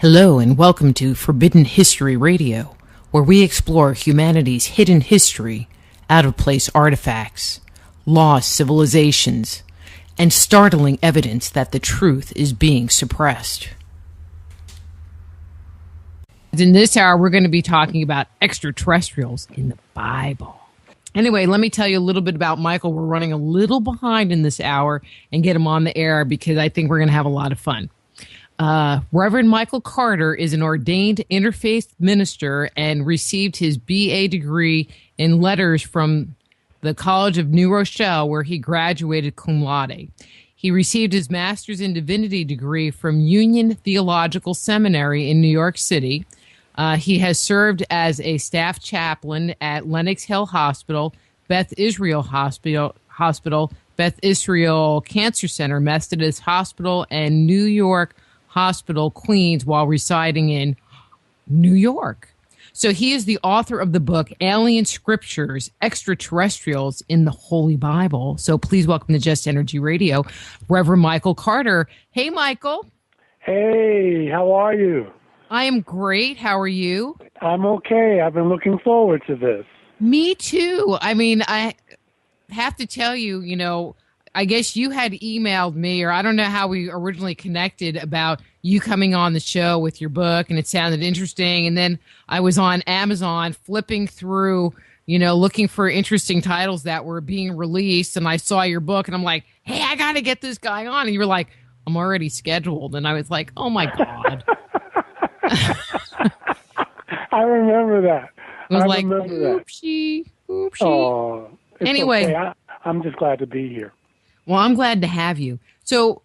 Hello and welcome to Forbidden History Radio, where we explore humanity's hidden history, out-of-place artifacts, lost civilizations, and startling evidence that the truth is being suppressed. In this hour, we're going to be talking about extraterrestrials in the Bible. Anyway, let me tell you a little bit about Michael. We're running a little behind in this hour and get him on the air because I think we're going to have a lot of fun. Reverend Michael Carter is an ordained interfaith minister and received his BA degree in letters from the College of New Rochelle, where he graduated cum laude. He received his master's in divinity degree from Union Theological Seminary in New York City. He has served as a staff chaplain at Lenox Hill Hospital, Beth Israel Hospital, Beth Israel Cancer Center, Methodist Hospital, and New York Hospital, Queens, while residing in New York. So he is the author of the book, Alien Scriptures, Extraterrestrials in the Holy Bible. So please welcome to Just Energy Radio, Reverend Michael Carter. Hey, Michael. Hey, how are you? I am great. How are you? I'm okay. I've been looking forward to this. Me too. I mean, I have to tell you, I guess you had emailed me, or I don't know how we originally connected, about you coming on the show with your book, and it sounded interesting. And then I was on Amazon flipping through, looking for interesting titles that were being released, and I saw your book, and I'm like, hey, I got to get this guy on. And you were like, I'm already scheduled. And I was like, oh, my God. I remember that. I was like, oopsie. Oh, anyway. Okay. I'm just glad to be here. Well, I'm glad to have you. So,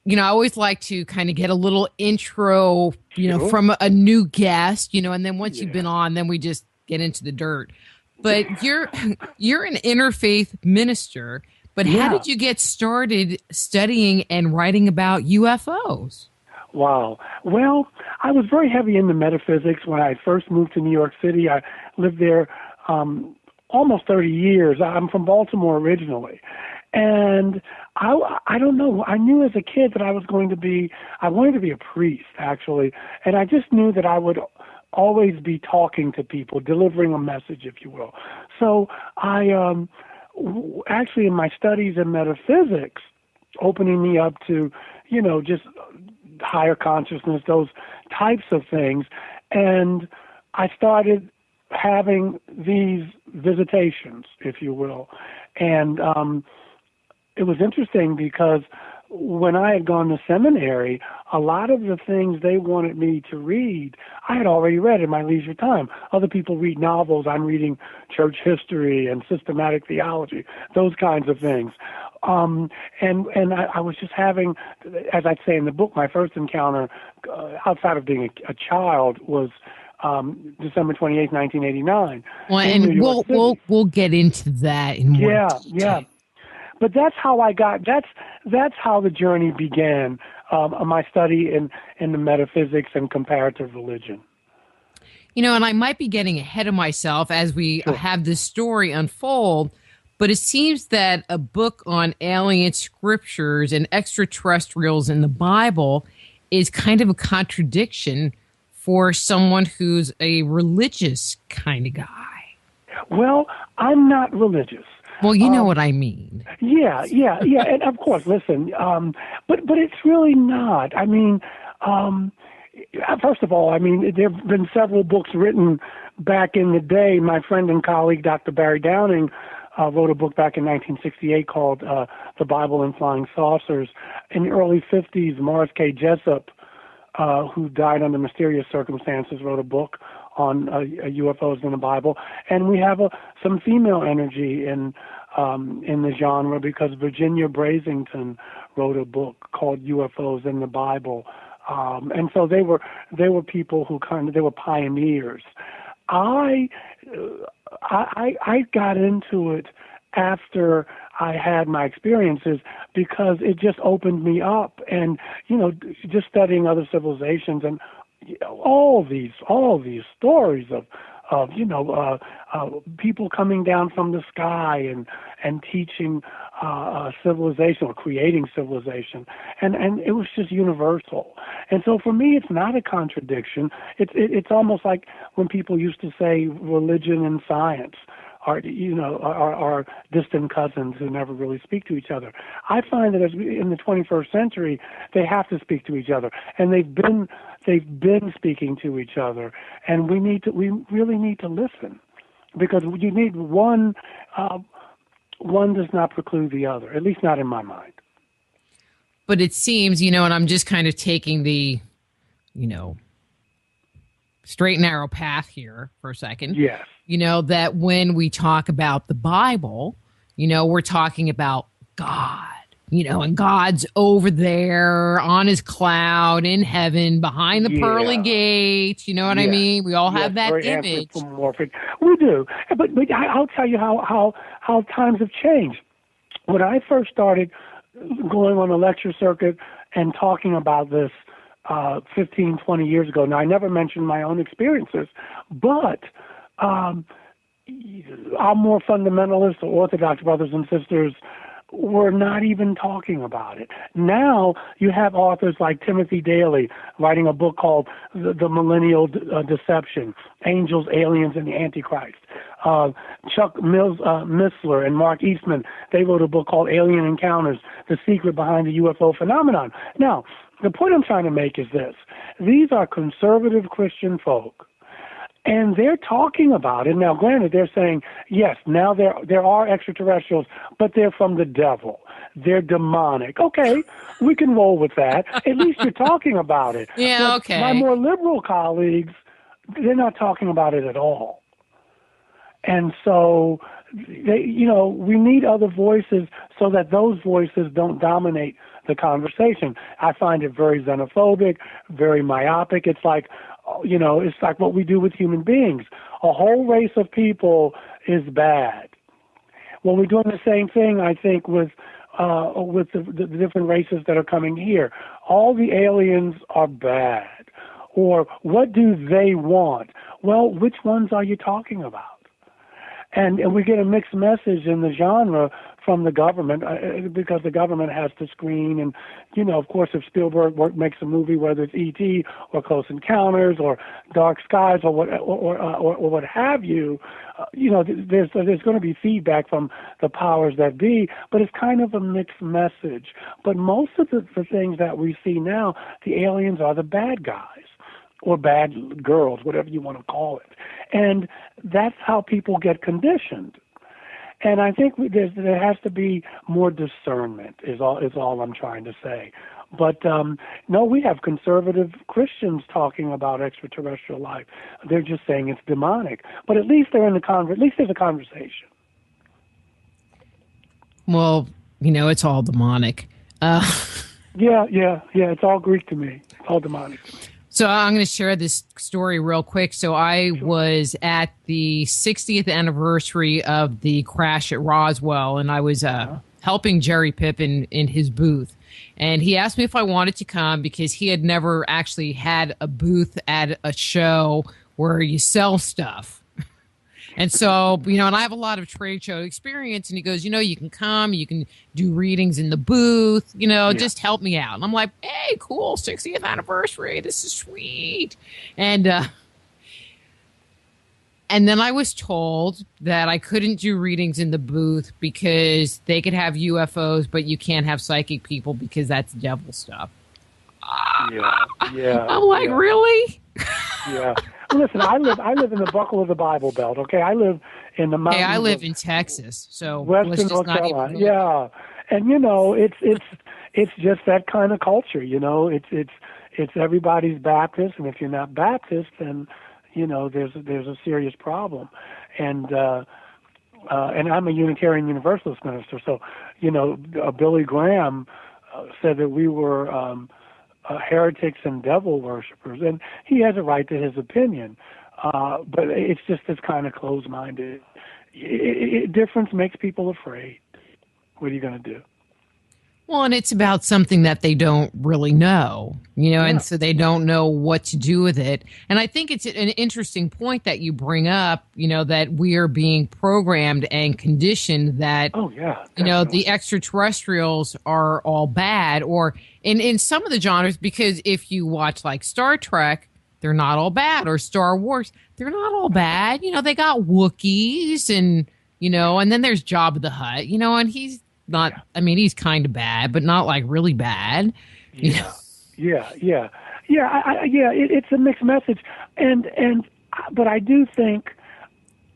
I always like to kind of get a little intro, Sure. from a new guest, and then once you've been on, then we just get into the dirt. But you're an interfaith minister, but how did you get started studying and writing about UFOs? Wow. Well, I was very heavy into metaphysics when I first moved to New York City. I lived there almost 30 years. I'm from Baltimore originally. And I don't know, I knew as a kid that I wanted to be a priest, actually. And I just knew that I would always be talking to people, delivering a message, if you will. So I actually, in my studies in metaphysics, opening me up to, just higher consciousness, those types of things. And I started having these visitations, if you will. And it was interesting because when I had gone to seminary, a lot of the things they wanted me to read, I had already read in my leisure time. Other people read novels. I'm reading church history and systematic theology, those kinds of things. And I was just having, as I say in the book, my first encounter outside of being a child was December 28th, 1989. Well, and we'll get into that in more detail. Yeah. But that's how I got. That's how the journey began. My study in the metaphysics and comparative religion. And I might be getting ahead of myself as we have this story unfold, but it seems that a book on alien scriptures and extraterrestrials in the Bible is kind of a contradiction for someone who's a religious kind of guy. Well, I'm not religious. Well, you know what I mean. Yeah. And of course, listen, but it's really not. I mean, first of all, there have been several books written back in the day. My friend and colleague, Dr. Barry Downing, wrote a book back in 1968 called The Bible and Flying Saucers. In the early 50s, Morris K. Jessup, who died under mysterious circumstances, wrote a book on UFOs in the Bible. And we have some female energy in the genre because Virginia Brasington wrote a book called UFOs in the Bible. And so they were people who they were pioneers. I got into it after I had my experiences because it just opened me up, and just studying other civilizations and all these stories people coming down from the sky and teaching civilization or creating civilization, and it was just universal. And so for me, it's not a contradiction. It's almost like when people used to say religion and science are distant cousins who never really speak to each other. I find that in the 21st century, they have to speak to each other, and they've been speaking to each other, and we really need to listen, because you need one. One does not preclude the other, at least not in my mind. But it seems, and I'm just kind of taking the, straight and narrow path here for a second. Yes. That when we talk about the Bible, we're talking about God, and God's over there on his cloud in heaven behind the pearly gates. You know what I mean? We all have that image. Anthropomorphic. We do. But I'll tell you how times have changed. When I first started going on the lecture circuit and talking about this 15, 20 years ago, now I never mentioned my own experiences, but our more fundamentalist or orthodox brothers and sisters were not even talking about it. Now you have authors like Timothy Daly writing a book called The Millennial Deception, Angels, Aliens, and the Antichrist. Chuck Missler and Mark Eastman, they wrote a book called Alien Encounters, The Secret Behind the UFO Phenomenon. Now, the point I'm trying to make is this. These are conservative Christian folk, and they're talking about it. Now, granted, they're saying, yes, now there are extraterrestrials, but they're from the devil. They're demonic. Okay, we can roll with that. At least you're talking about it. Yeah, but okay. My more liberal colleagues, they're not talking about it at all. And so, we need other voices so that those voices don't dominate the conversation. I find it very xenophobic, very myopic. It's like what we do with human beings. A whole race of people is bad. Well, we're doing the same thing, I think, with the different races that are coming here. All the aliens are bad. Or what do they want? Well, which ones are you talking about? And we get a mixed message in the genre from the government because the government has to screen. And, of course, if Spielberg makes a movie, whether it's E.T. or Close Encounters or Dark Skies or what have you, there's going to be feedback from the powers that be, but it's kind of a mixed message. But most of the things that we see now, the aliens are the bad guys or bad girls, whatever you want to call it. And that's how people get conditioned. And I think there has to be more discernment is all I'm trying to say. But no, we have conservative Christians talking about extraterrestrial life. They're just saying it's demonic. But at least they're in the at least there's a conversation. Well, it's all demonic. Yeah. It's all Greek to me. It's all demonic. So I'm going to share this story real quick. So I was at the 60th anniversary of the crash at Roswell, and I was helping Jerry Pippin in his booth. And he asked me if I wanted to come because he had never actually had a booth at a show where you sell stuff. And so, and I have a lot of trade show experience. And he goes, you can come, you can do readings in the booth, just help me out. And I'm like, hey, cool, 60th anniversary. This is sweet. And then I was told that I couldn't do readings in the booth because they could have UFOs, but you can't have psychic people because that's devil stuff. Yeah. I'm like, really? Yeah. Listen, I live in the buckle of the Bible Belt. Okay, I live in the mountains. Hey, I live in Texas, so Western North Carolina. Yeah, and it's just that kind of culture. It's everybody's Baptist, and if you're not Baptist, then there's a serious problem. And I'm a Unitarian Universalist minister, so Billy Graham said that we were heretics and devil worshippers, and he has a right to his opinion, but it's just this kind of closed-minded. Difference makes people afraid. What are you going to do? Well, and it's about something that they don't really know, Yeah. and so they don't know what to do with it. And I think it's an interesting point that you bring up, that we are being programmed and conditioned that, Oh yeah, definitely. the extraterrestrials are all bad, or in some of the genres, because if you watch like Star Trek, they're not all bad, or Star Wars, they're not all bad. They got Wookiees and then there's Jabba the Hutt, and he's not, Yeah. I mean, he's kind of bad, but not like really bad. You know? Yeah, yeah. It's a mixed message, and but I do think,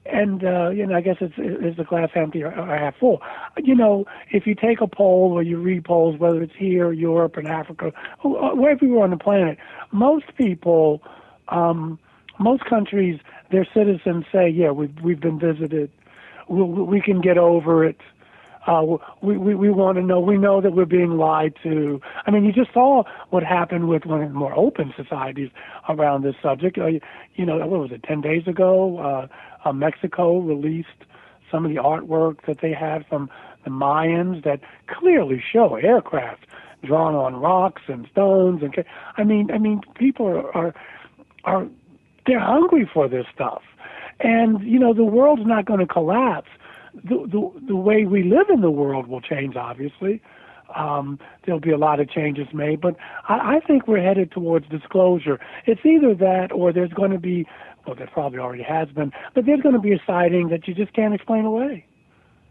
and I guess it's the glass empty or half full. If you take a poll or you read polls, whether it's here, Europe, and Africa, wherever you are on the planet, most people, most countries, their citizens say, yeah, we've been visited, we can get over it. We want to know. We know that we're being lied to. I mean, you just saw what happened with one of the more open societies around this subject. What was it? 10 days ago, Mexico released some of the artwork that they had from the Mayans that clearly show aircraft drawn on rocks and stones. And I mean, people are they're hungry for this stuff, and the world's not going to collapse. The way we live in the world will change, obviously. There'll be a lot of changes made, but I think we're headed towards disclosure. It's either that or there's going to be, well, there probably already has been, but there's going to be a sighting that you just can't explain away.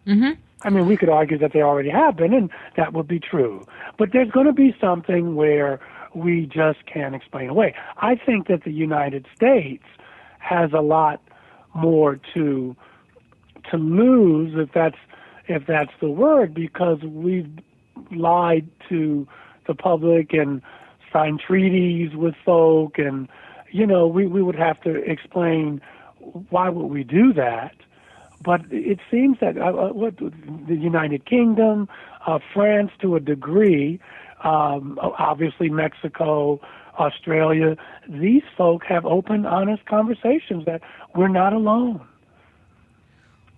Mm-hmm. I mean, we could argue that they already have been, and that would be true. But there's going to be something where we just can't explain away. I think that the United States has a lot more to lose, if that's the word, because we've lied to the public and signed treaties with folk, and we would have to explain why would we do that. But it seems that the United Kingdom, France to a degree, obviously Mexico, Australia, these folk have open, honest conversations that we're not alone.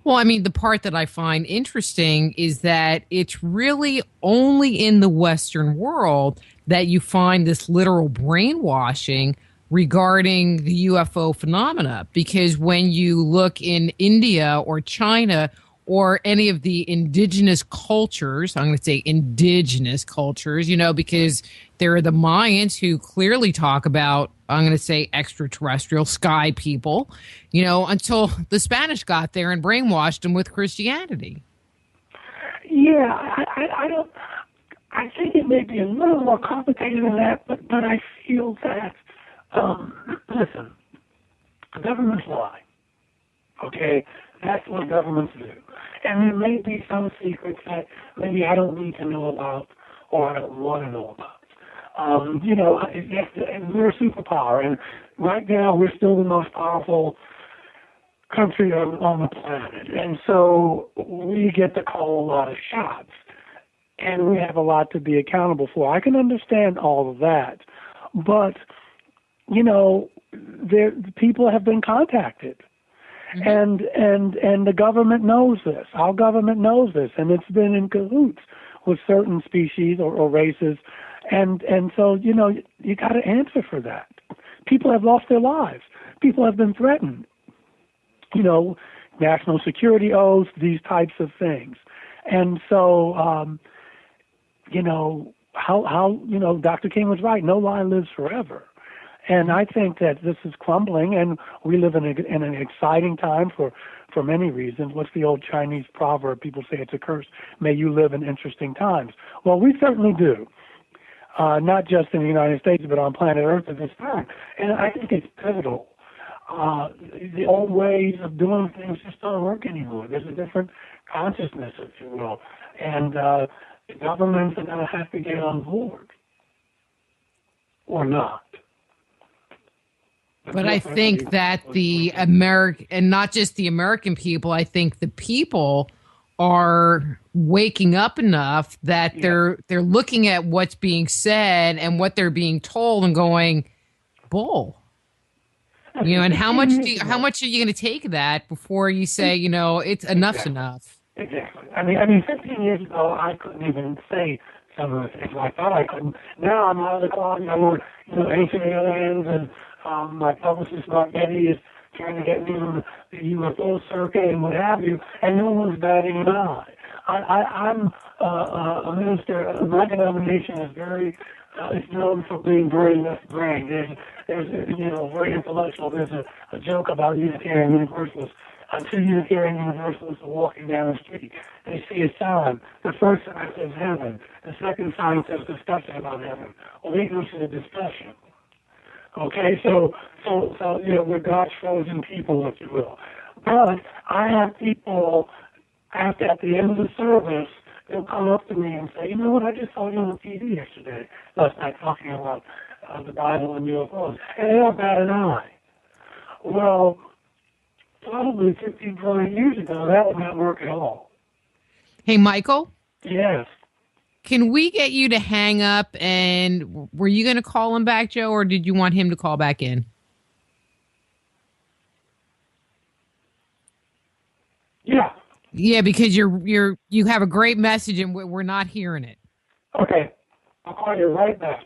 Well, I mean, the part that I find interesting is that it's really only in the Western world that you find this literal brainwashing regarding the UFO phenomena. Because when you look in India or China or any of the indigenous cultures, I'm going to say indigenous cultures, because there are the Mayans who clearly talk about, I'm going to say, extraterrestrial sky people, until the Spanish got there and brainwashed them with Christianity. Yeah, I don't. I think it may be a little more complicated than that, but I feel that, listen, governments lie. Okay, that's what governments do, and there may be some secrets that maybe I don't need to know about or I don't want to know about. And we're a superpower, and right now we're still the most powerful country on the planet, and so we get to call a lot of shots, and we have a lot to be accountable for. I can understand all of that, but people have been contacted. Mm-hmm. And the government knows this. Our government knows this, and it's been in cahoots with certain species or races. And so, you got to answer for that. People have lost their lives. People have been threatened. National security oaths, these types of things. And so, how Dr. King was right. No lie lives forever. And I think that this is crumbling, and we live in an exciting time for many reasons. What's the old Chinese proverb? People say it's a curse. May you live in interesting times. Well, we certainly do. Not just in the United States, but on planet Earth at this time. And I think it's pivotal. The old ways of doing things just don't work anymore. There's a different consciousness, if you will. And the governments are going to have to get on board. Or not. But I think that the American, and not just the American people, I think the people are waking up enough that they're looking at what's being said and what they're being told and going, bull. And how much are you going to take of that before you say, enough's enough? Exactly. I mean, 15 years ago, I couldn't even say some of the things I thought I couldn't. Now I'm out of the closet. I want, ancient aliens, and my publicist, Mark Getty, is trying to get me on the UFO circuit and what have you, and no one's batting an eye. I'm a minister. My denomination is it's known for being very left-brained. There's very intellectual. There's a joke about Unitarian Universalists. Two Unitarian Universalists are walking down the street. They see a sign. The first sign says heaven. The second sign says discussion about heaven. Well, they go to the discussion. Okay, so we're God's chosen people, if you will. But I have people at the end of the service, they'll come up to me and say, you know what, I just saw you on TV yesterday, last night, talking about the Bible and UFOs. And they don't bat an eye. Well, probably 15, 20 years ago, that would not work at all. Hey, Michael? Yes. Can we get you to hang up, and were you going to call him back, Joe, or did you want him to call back in? Yeah. Yeah, because you have a great message and we're not hearing it. Okay. I'll call you right back.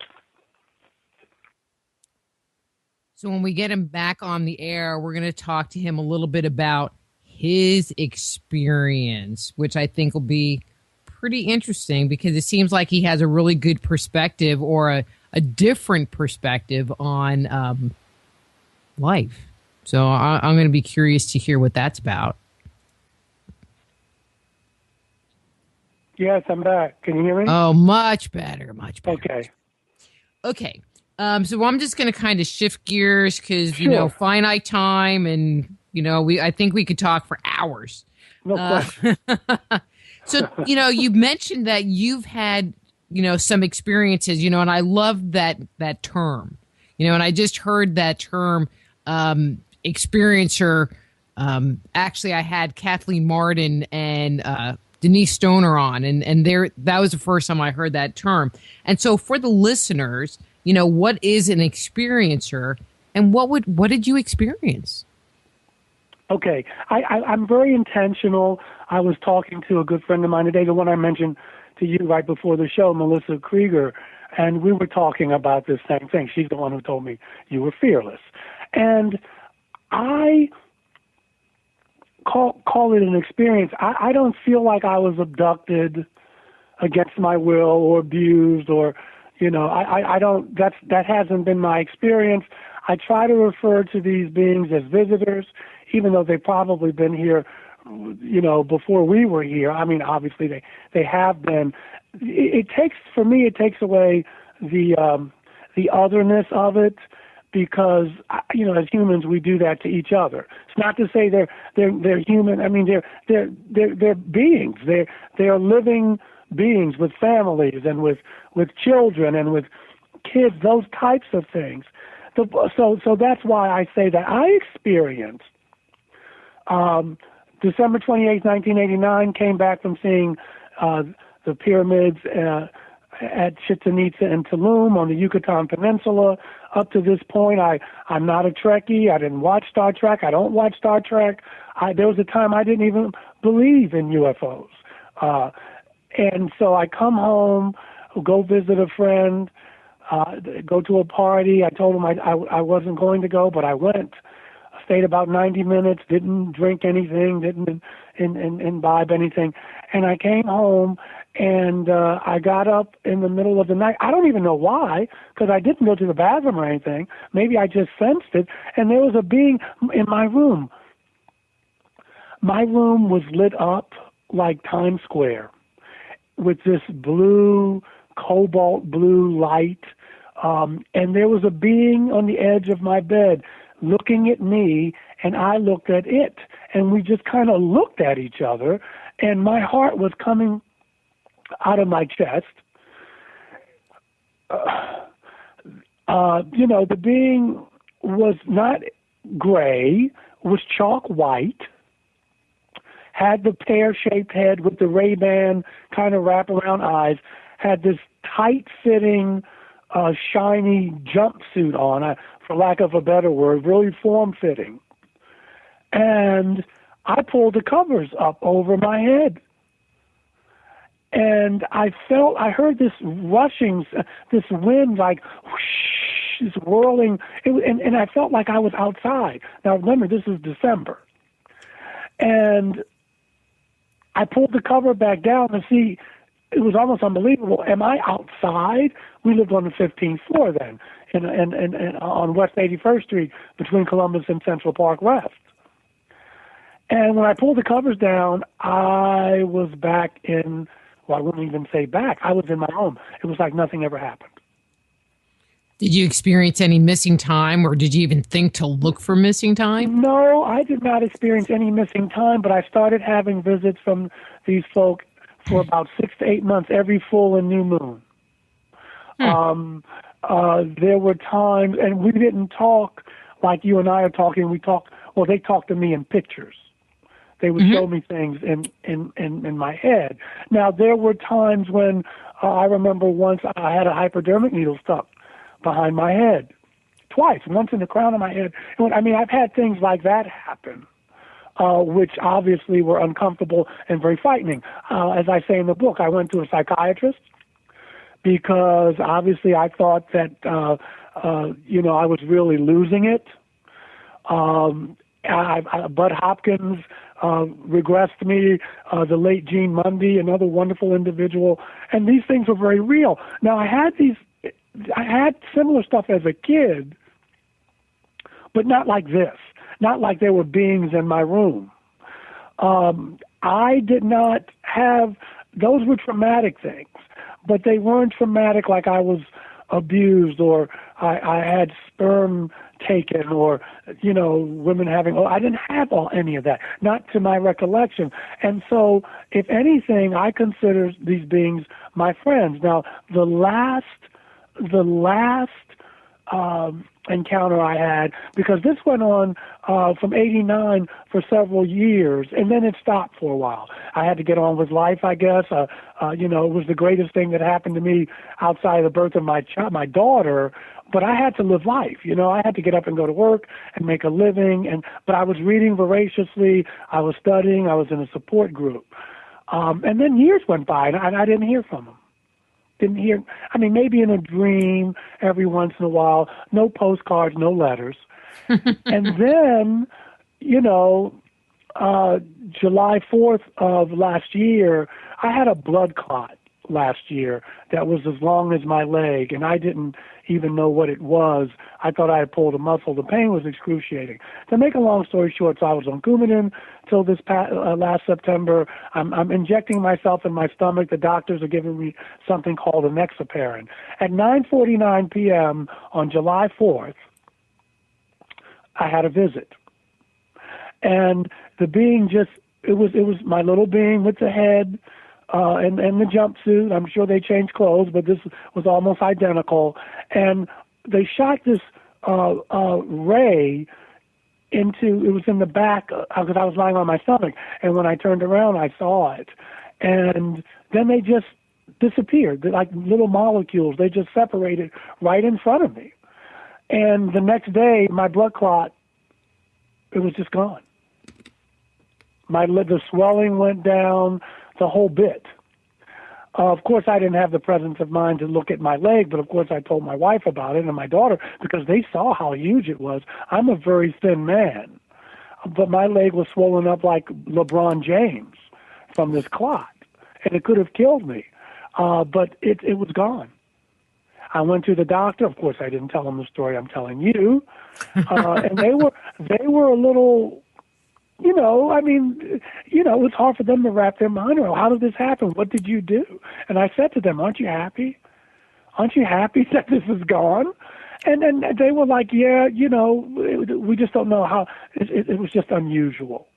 So when we get him back on the air, we're going to talk to him a little bit about his experience, which I think will be pretty interesting because it seems like he has a really good perspective or a different perspective on life. So I'm going to be curious to hear what that's about. Yes, I'm back. Can you hear me? Oh, much better, much better. Okay. Okay. So I'm just going to kind of shift gears because, Sure. finite time and, I think we could talk for hours. No question. So, you mentioned that you've had, some experiences, and I love that term, and I just heard that term, experiencer. Actually, I had Kathleen Martin and Denise Stoner on, and that was the first time I heard that term. And so for the listeners, what is an experiencer and what did you experience? Okay. I'm very intentional. I was talking to a good friend of mine today, the one I mentioned to you right before the show, Melissa Krieger, and we were talking about this same thing. She's the one who told me you were fearless. And I call it an experience. I don't feel like I was abducted against my will or abused or, I don't, that hasn't been my experience. I try to refer to these beings as visitors, even though they've probably been here, before we were here. I mean, obviously they have been. It takes away the otherness of it, because as humans we do that to each other. It's not to say they're human. I mean, they're beings. They're living beings with families and with children and with kids. Those types of things. So that's why I say that I experienced December 28, 1989. Came back from seeing the pyramids at Chichen Itza and Tulum on the Yucatan Peninsula. Up to this point, I'm not a Trekkie. I didn't watch Star Trek. I don't watch Star Trek. There was a time I didn't even believe in UFOs. And so I come home, go visit a friend, go to a party. I told him I wasn't going to go, but I went. I stayed about 90 minutes, didn't drink anything, didn't imbibe anything. And I came home, and I got up in the middle of the night. I don't even know why, because I didn't go to the bathroom or anything. Maybe I just sensed it. And there was a being in my room. My room was lit up like Times Square with this blue, cobalt blue light. And there was a being on the edge of my bed looking at me, and I looked at it. And we just kind of looked at each other, and my heart was coming out of my chest. The being was not gray, was chalk white, had the pear-shaped head with the Ray-Ban kind of wraparound eyes, had this tight-fitting, shiny jumpsuit on, for lack of a better word, really form-fitting. And I pulled the covers up over my head. And I heard this rushing, this wind like whoosh, this whirling, and I felt like I was outside. Now remember, this is December. And I pulled the cover back down and see, it was almost unbelievable. Am I outside? We lived on the 15th floor then, on West 81st Street between Columbus and Central Park West. And when I pulled the covers down, I was back in, well, I wouldn't even say back. I was in my home. It was like nothing ever happened. Did you experience any missing time, or did you even think to look for missing time? No, I did not experience any missing time, but I started having visits from these folk for about 6 to 8 months, every full and new moon. There were times, and we didn't talk like you and I are talking. They talked to me in pictures. They would show me things in my head. Now, there were times when I remember once I had a hypodermic needle stuck behind my head. Twice, once in the crown of my head. I've had things like that happen, which obviously were uncomfortable and very frightening. As I say in the book, I went to a psychiatrist because obviously I thought that, I was really losing it. Bud Hopkins regressed me, the late Gene Mundy, another wonderful individual, and these things were very real. Now, I had similar stuff as a kid, but not like this. Not like there were beings in my room. I did not have, those were traumatic things, but they weren't traumatic like I was abused or I had sperm taken or, women having, I didn't have any of that, not to my recollection. And so, if anything, I consider these beings my friends. Now, the last encounter I had, because this went on from 89 for several years, and then it stopped for a while. I had to get on with life, I guess. It was the greatest thing that happened to me outside of the birth of my daughter, but I had to live life. I had to get up and go to work and make a living, but I was reading voraciously, I was studying, I was in a support group. And then years went by, and I didn't hear from them. Maybe in a dream every once in a while, no postcards, no letters. And then, July 4th of last year, I had a blood clot last year that was as long as my leg, and I didn't even know what it was. I thought I had pulled a muscle. The pain was excruciating. To make a long story short, so I was on Coumadin till this last September. I'm injecting myself in my stomach. The doctors are giving me something called enoxaparin. At 9:49 p.m. on July 4th, I had a visit. And the being it was my little being with the head, and the jumpsuit. I'm sure they changed clothes, but this was almost identical. And they shot this ray it was in the back, because I was lying on my stomach. And when I turned around, I saw it. And then they just disappeared. They're like little molecules. They just separated right in front of me. And the next day, my blood clot, it was just gone. The swelling went down, the whole bit. Of course, I didn't have the presence of mind to look at my leg, but of course I told my wife about it and my daughter, because they saw how huge it was. I'm a very thin man, but my leg was swollen up like LeBron James from this clot, and it could have killed me, but it was gone. I went to the doctor. Of course, I didn't tell them the story I'm telling you, and they were a little. It's hard for them to wrap their mind around. How did this happen? What did you do? And I said to them, aren't you happy? Aren't you happy that this is gone? And they were like, yeah, we just don't know how. It was just unusual.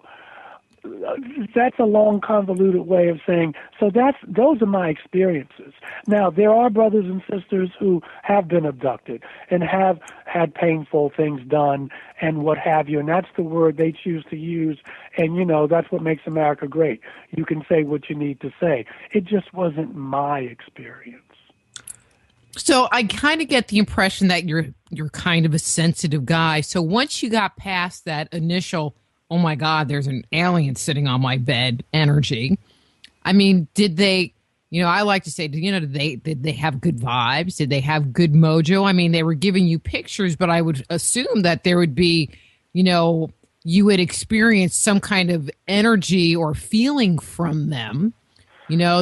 That's a long, convoluted way of saying, so those are my experiences. Now, there are brothers and sisters who have been abducted and have had painful things done and what have you, and that's the word they choose to use, and, that's what makes America great. You can say what you need to say. It just wasn't my experience. So I kind of get the impression that you're kind of a sensitive guy. So once you got past that initial, oh my God, there's an alien sitting on my bed energy. Did they, I like to say, did they have good vibes? Did they have good mojo? I mean, they were giving you pictures, but I would assume that there would be, you would experience some kind of energy or feeling from them.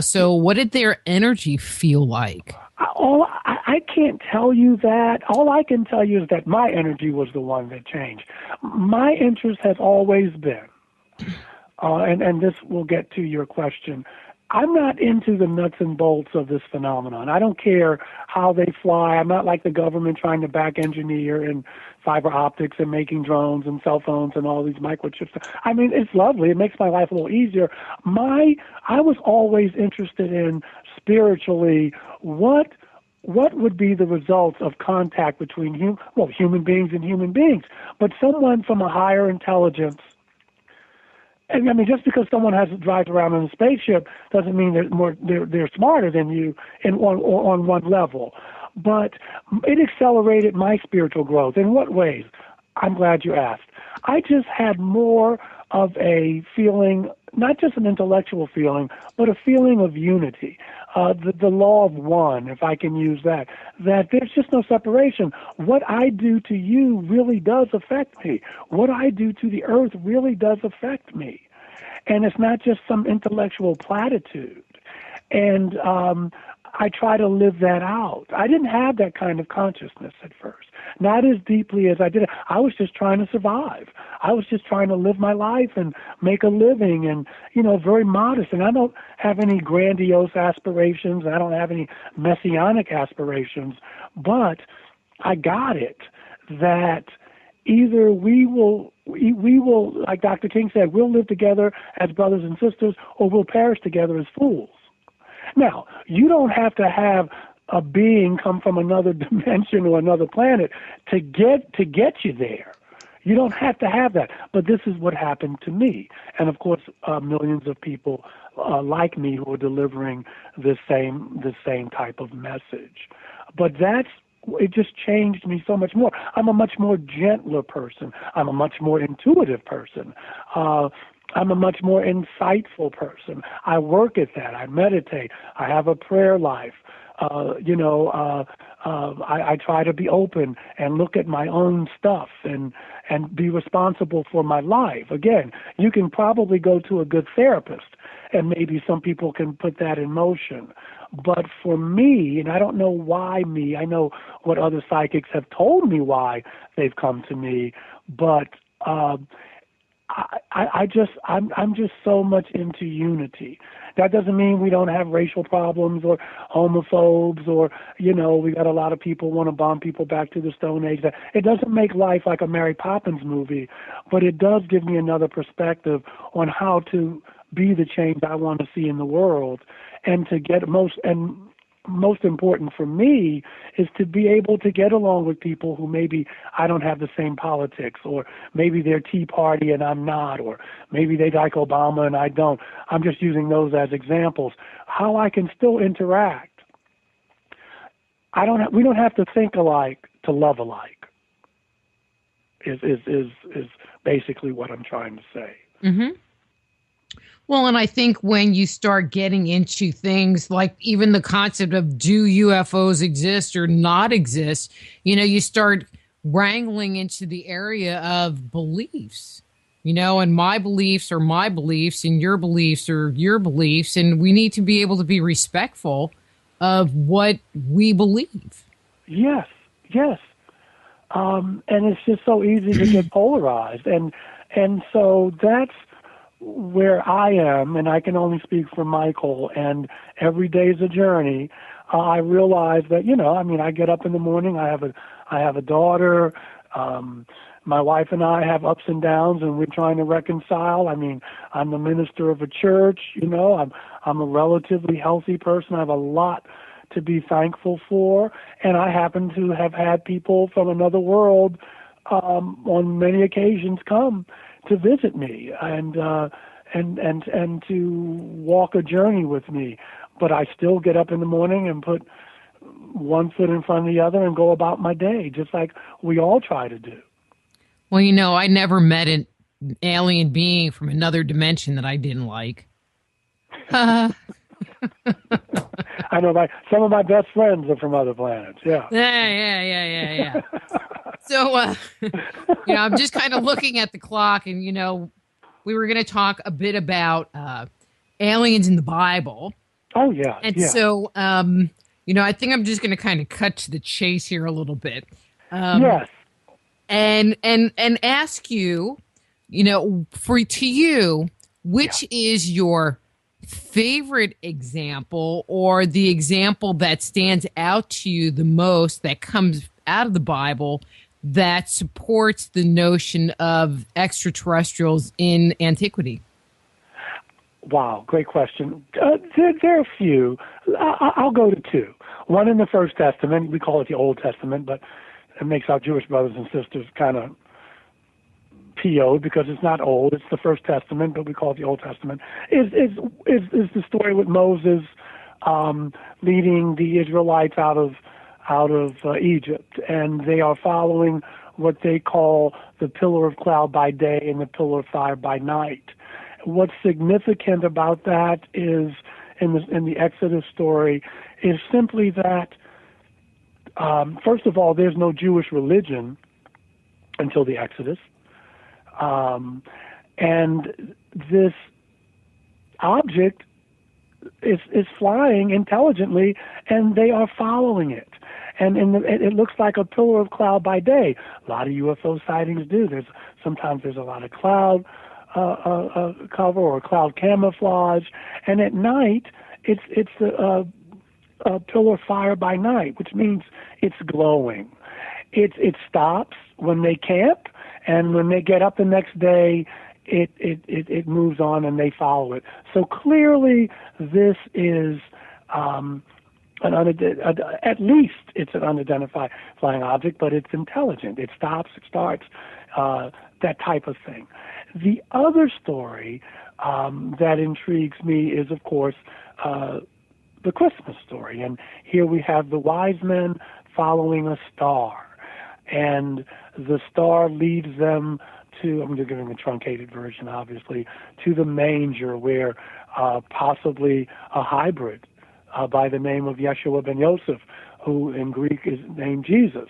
So what did their energy feel like? I can't tell you that. All I can tell you is that my energy was the one that changed. My interest has always been, and this will get to your question. I'm not into the nuts and bolts of this phenomenon. I don't care how they fly. I'm not like the government trying to back engineer and fiber optics and making drones and cell phones and all these microchips. I mean, it's lovely. It makes my life a little easier. I was always interested in spiritually what would be the results of contact between human beings and human beings, but someone from a higher intelligence. And I mean, just because someone drives around in a spaceship doesn't mean they're smarter than you on one level. But it accelerated my spiritual growth. In what ways? I'm glad you asked. I just had more of a feeling, not just an intellectual feeling, but a feeling of unity. The law of one, if I can use that there's just no separation. What I do to you really does affect me. What I do to the earth really does affect me. And it's not just some intellectual platitude. And I try to live that out. I didn't have that kind of consciousness at first, not as deeply as I did. I was just trying to survive. I was just trying to live my life and make a living and, very modest. And I don't have any grandiose aspirations. I don't have any messianic aspirations, but I got it that either we will, like Dr. King said, we'll live together as brothers and sisters, or we'll perish together as fools. Now, you don't have to have a being come from another dimension or another planet to get you there. You don't have to have that. But this is what happened to me. And of course, millions of people like me who are delivering the same type of message. But it just changed me so much more. I'm a much more gentler person. I'm a much more intuitive person. I'm a much more insightful person. I work at that. I meditate. I have a prayer life. I try to be open and look at my own stuff and be responsible for my life. Again, you can probably go to a good therapist, and maybe some people can put that in motion. But for me, and I don't know why me, I know what other psychics have told me why they've come to me, but I'm just so much into unity. That doesn't mean we don't have racial problems or homophobes or, we got a lot of people want to bomb people back to the Stone Age. It doesn't make life like a Mary Poppins movie, but it does give me another perspective on how to be the change I want to see in the world, and to get most important for me is to be able to get along with people who maybe I don't have the same politics, or maybe they're Tea Party and I'm not, or maybe they like Obama and I don't. I'm just using those as examples. How I can still interact. We don't have to think alike to love alike. Is basically what I'm trying to say. Mm-hmm. Well, and I think when you start getting into things like even the concept of do UFOs exist or not exist, you start wrangling into the area of beliefs, and my beliefs are my beliefs and your beliefs are your beliefs. And we need to be able to be respectful of what we believe. Yes. And it's just so easy to get polarized. And so that's where I am, and I can only speak for Michael, and every day is a journey. I realize that, I get up in the morning, I have a daughter, my wife and I have ups and downs, and we're trying to reconcile. I'm the minister of a church, I'm a relatively healthy person. I have a lot to be thankful for, and I happen to have had people from another world on many occasions come to visit me and to walk a journey with me. But I still get up in the morning and put one foot in front of the other and go about my day, just like we all try to do. Well, I never met an alien being from another dimension that I didn't like. I know some of my best friends are from other planets. Yeah. Yeah. So, I'm just kind of looking at the clock, and we were going to talk a bit about aliens in the Bible. Oh yeah. And Yeah. so, I think I'm just going to kind of cut to the chase here a little bit. Yes. And ask you, to you, Yeah. which is your favorite example, or the example that stands out to you the most that comes out of the Bible that supports the notion of extraterrestrials in antiquity? Wow, great question. There are a few. I'll go to two. One in the First Testament. We call it the Old Testament, but it makes our Jewish brothers and sisters kind of PO'd because it's not old. It's the First Testament, but we call it the Old Testament. Is the story with Moses leading the Israelites out of Egypt, and they are following what they call the pillar of cloud by day and the pillar of fire by night. What's significant about that is in the Exodus story is simply that first of all, there's no Jewish religion until the Exodus, and this object is flying intelligently, and they are following it. And it looks like a pillar of cloud by day. A lot of UFO sightings do. Sometimes there's a lot of cloud cover or cloud camouflage, and at night it's a pillar of fire by night, which means it's glowing. It stops when they camp, and when they get up the next day, it moves on and they follow it. So clearly, this is at least it's an unidentified flying object, but it's intelligent. It stops, it starts, that type of thing. The other story that intrigues me is, of course, the Christmas story. And here we have the wise men following a star. And the star leads them to, I'm just giving the truncated version, obviously, to the manger where possibly a hybrid by the name of Yeshua ben Yosef, who in Greek is named Jesus,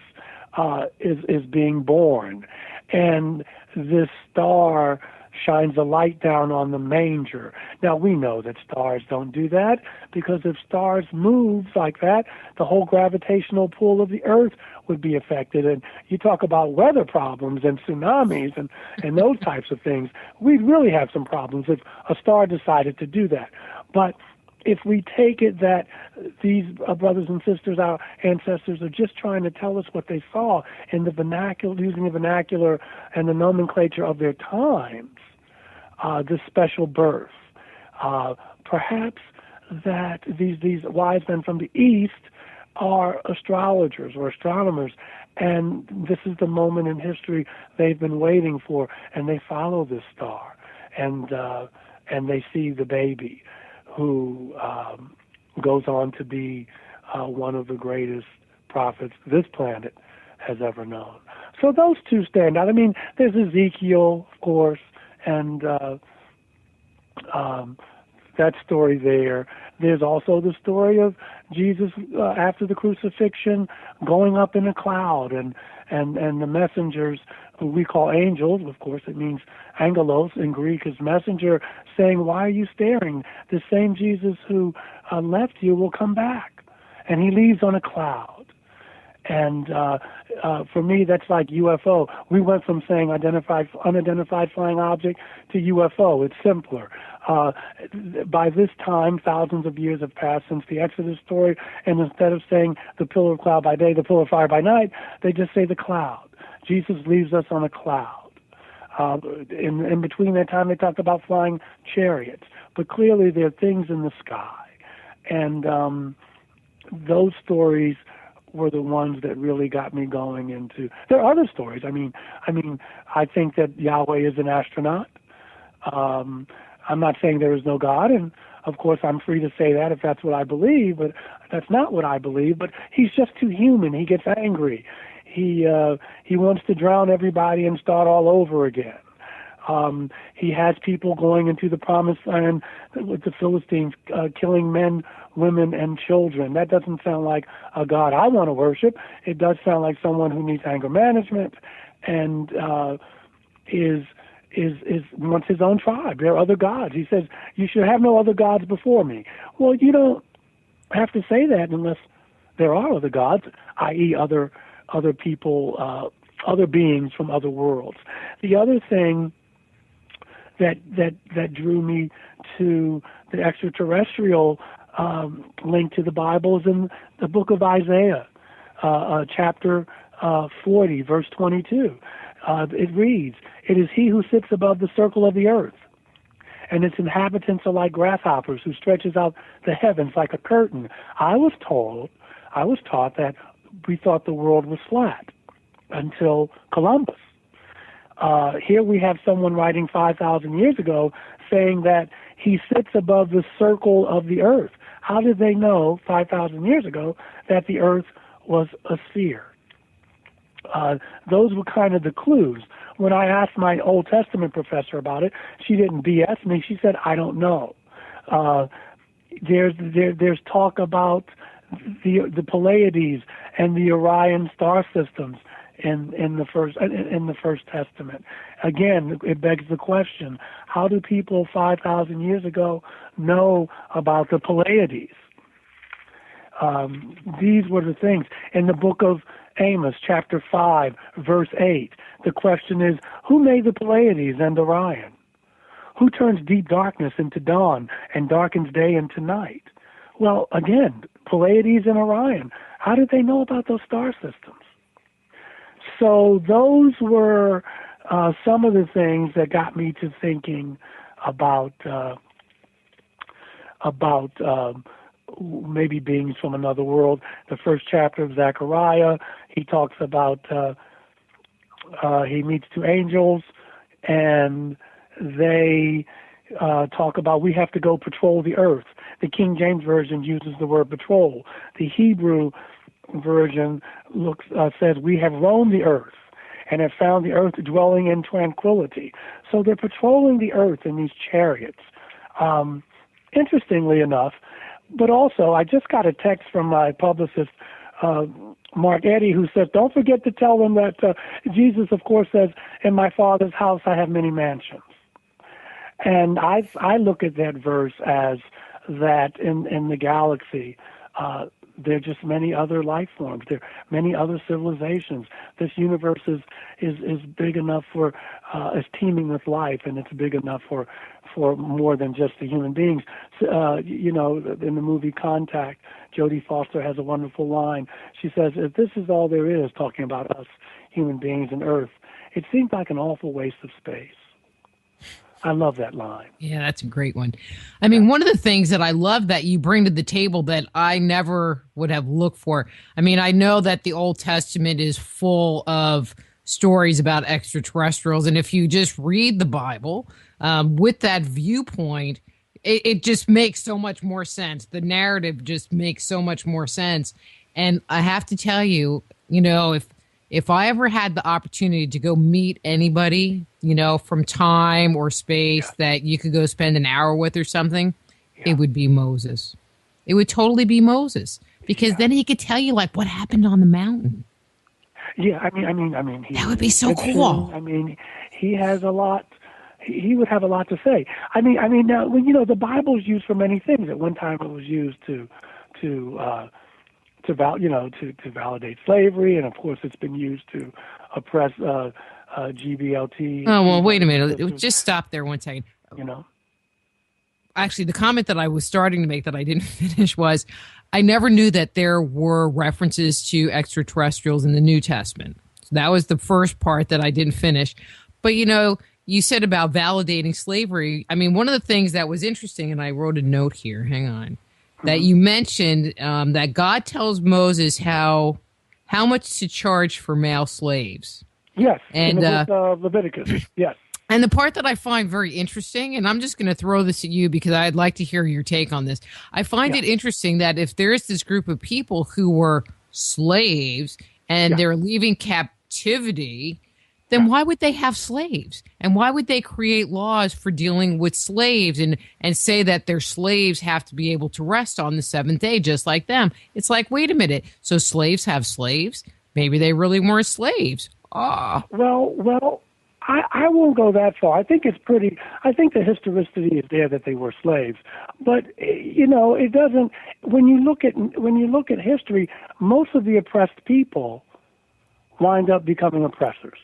is being born. And this star shines a light down on the manger. Now, we know that stars don't do that, because if stars move like that, the whole gravitational pull of the Earth would be affected. And you talk about weather problems and tsunamis and those types of things, we'd really have some problems if a star decided to do that. But if we take it that these brothers and sisters, our ancestors, are just trying to tell us what they saw in the vernacular, using the vernacular and the nomenclature of their times, this special birth, perhaps that these wise men from the East are astrologers or astronomers, and this is the moment in history they've been waiting for, and they follow this star, and they see the baby, who goes on to be one of the greatest prophets this planet has ever known. So those two stand out. I mean, there's Ezekiel, of course, and that story there. There's also the story of Jesus after the crucifixion going up in a cloud, and the messengers, who we call angels, of course it means angelos in Greek is messenger, saying, "Why are you staring? The same Jesus who left you will come back." And he leaves on a cloud. And for me, that's like UFO. We went from saying unidentified flying object to UFO. It's simpler. By this time, thousands of years have passed since the Exodus story, and instead of saying the pillar of cloud by day, the pillar of fire by night, they just say the cloud. Jesus leaves us on a cloud. In between that time, they talked about flying chariots. But clearly, there are things in the sky. And those stories were the ones that really got me going into. There are other stories. I mean, I think that Yahweh is an astronaut. I'm not saying there is no God, and of course I'm free to say that if that's what I believe, but that's not what I believe. But he's just too human. He gets angry. He wants to drown everybody and start all over again. He has people going into the promised land with the Philistines, killing men, women, and children. That doesn't sound like a God I want to worship. It does sound like someone who needs anger management and is wants his own tribe. There are other gods. He says, you should have no other gods before me. Well, you don't have to say that unless there are other gods, i.e. other people, other beings from other worlds. The other thing that drew me to the extraterrestrial link to the Bible is in the book of Isaiah, chapter 40, verse 22. It reads, "It is he who sits above the circle of the earth, and its inhabitants are like grasshoppers, who stretches out the heavens like a curtain." I was taught that we thought the world was flat until Columbus. Here we have someone writing 5,000 years ago saying that he sits above the circle of the earth. How did they know 5,000 years ago that the earth was a sphere? Those were kind of the clues. When I asked my Old Testament professor about it, she didn't BS me. She said, "I don't know." There's talk about the Pleiades and the Orion star systems in the First Testament. Again, it begs the question: how do people 5,000 years ago know about the Pleiades? These were the things in the book of Amos, chapter 5, verse 8. The question is, who made the Pleiades and Orion? Who turns deep darkness into dawn and darkens day into night? Well, again, Pleiades and Orion. How did they know about those star systems? So those were some of the things that got me to thinking about maybe beings from another world. The first chapter of Zechariah, he talks about he meets two angels, and they talk about we have to go patrol the earth. The King James Version uses the word patrol. The Hebrew version says we have roamed the earth and have found the earth dwelling in tranquility. So they're patrolling the earth in these chariots. Interestingly enough, but also I just got a text from my publicist, Mark Eddy, who says, don't forget to tell them that Jesus, of course, says, in my Father's house I have many mansions. And I look at that verse as that in the galaxy, there are just many other life forms. There are many other civilizations. This universe is big enough for, is teeming with life, and it's big enough for more than just the human beings. In the movie Contact, Jodie Foster has a wonderful line. She says, if this is all there is, talking about us human beings and Earth, it seems like an awful waste of space. I love that line. Yeah, that's a great one. I mean, one of the things that I love that you bring to the table that I never would have looked for. I mean, I know that the Old Testament is full of stories about extraterrestrials. And if you just read the Bible with that viewpoint, it just makes so much more sense. The narrative just makes so much more sense. And I have to tell you, if I ever had the opportunity to go meet anybody, from time or space that you could go spend an hour with or something, it would be Moses. It would totally be Moses, because then he could tell you like what happened on the mountain. Yeah, I mean, that would be so cool. I mean, he has a lot. He would have a lot to say. I mean, now the Bible is used for many things. At one time, it was used to validate slavery, and of course, it's been used to oppress GBLT. Oh well, wait a minute. Just stop there one second. Actually, the comment that I was starting to make that I didn't finish was, I never knew that there were references to extraterrestrials in the New Testament. So that was the first part that I didn't finish. But you said about validating slavery. I mean, one of the things that was interesting, and I wrote a note here. Hang on. That you mentioned that God tells Moses how much to charge for male slaves. Yes, and in the book of Leviticus. Yes. And the part that I find very interesting, and I'm just going to throw this at you because I'd like to hear your take on this. I find it interesting that if there is this group of people who were slaves and they're leaving captivity, then why would they have slaves? And why would they create laws for dealing with slaves and say that their slaves have to be able to rest on the seventh day just like them? It's like, wait a minute. So slaves have slaves? Maybe they really weren't slaves. Well, I won't go that far. I think the historicity is there that they were slaves. But, it doesn't, when you look at history, most of the oppressed people wind up becoming oppressors.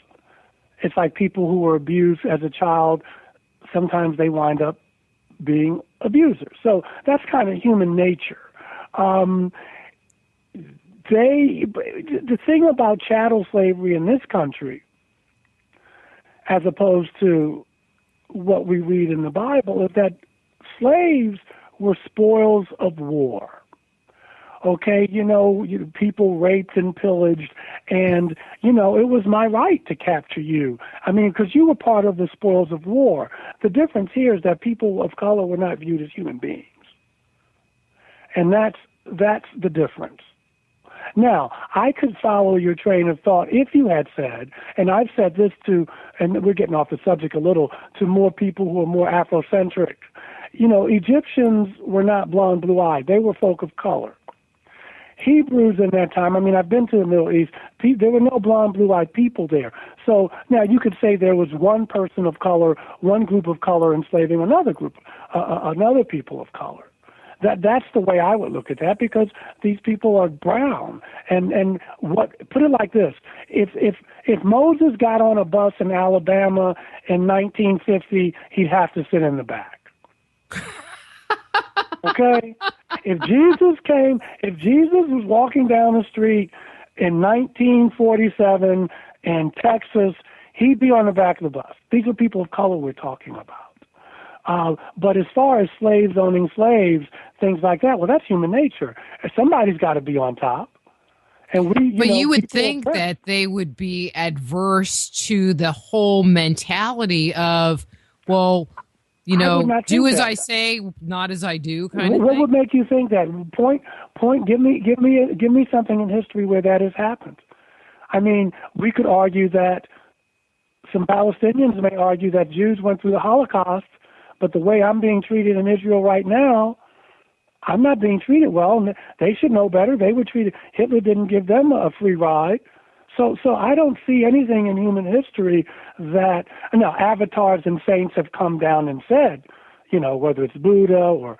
It's like people who were abused as a child, sometimes they wind up being abusers. So that's kind of human nature. The thing about chattel slavery in this country, as opposed to what we read in the Bible, is that slaves were spoils of war. Okay, people raped and pillaged, and, it was my right to capture you. I mean, because you were part of the spoils of war. The difference here is that people of color were not viewed as human beings. And that's the difference. Now, I could follow your train of thought if you had said, and I've said this to, and we're getting off the subject a little, to more people who are more Afrocentric. Egyptians were not blonde, blue-eyed. They were folk of color. Hebrews in that time, I've been to the Middle East, there were no blonde, blue-eyed people there. So now you could say there was one person of color, one group of color enslaving another group, another people of color. That's the way I would look at that, because these people are brown. And put it like this: if Moses got on a bus in Alabama in 1950, he'd have to sit in the back. Okay? If Jesus was walking down the street in 1947 in Texas, he'd be on the back of the bus. These are people of color we're talking about. But as far as slaves owning slaves, things like that, well, that's human nature. Somebody's got to be on top. And but you would think that they would be adverse to the whole mentality of, well, do as I say, not as I do, kind of thing. What would make you think that? Point. Give me something in history where that has happened. We could argue that some Palestinians may argue that Jews went through the Holocaust, but the way I'm being treated in Israel right now, I'm not being treated well, and they should know better. They were treated. Hitler didn't give them a free ride. So I don't see anything in human history that, now, avatars and saints have come down and said, whether it's Buddha or